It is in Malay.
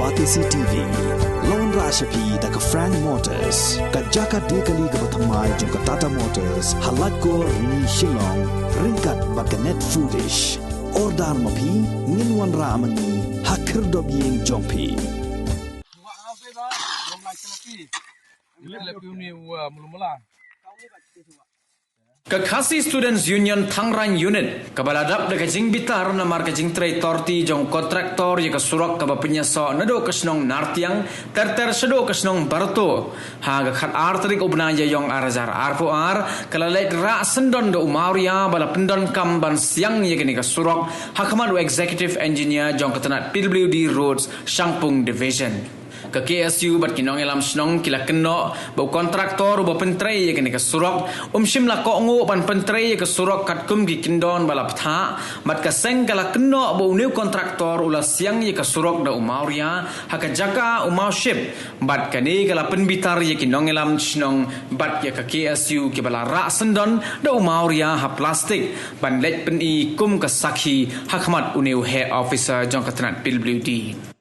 Batisi TV, Lone Rashapi da ka Frank Motors, ka Jaka Dekali ka Bathamai jong ka Tata Motors, Halatko ni Shillong, Ringkat ba ka Net Foodish, Ordar Mapi, Ninwan Ramani, Hakir Dobyeng Jongpi. Kakasi Students Union Thangrang Unit kabaladap de kajing bitar na mar kajing tray torti jong kontraktor ye kasurak ka bapnya so nado kasnong nartiang ter sedo kasnong barto ha ga khat artrik ubna ye yong arazar arpo ar kalalait ra sendon do umauria bala pendon kam ban siang ye kini kasurak hakaman executive engineer jong katanat PWD Roads Shangpung Division ke KSU bat kinong elam snong kila keno bau kontraktor bau pentrei ye kene kasurok sim la ko ngo ban pentrei ye kasurok kat kum ki kindon bala ptha bat ka seng kala keno bau new kontraktor ula siang ye kasurok da umauria haka jaka umauship bat kani kala penbitar ye kinong elam snong bat ye ka KSU ki bala ra sendon da umauria ha plastik ban let pen I kum ka sakhi hakmat uneu head officer jong katnat PWD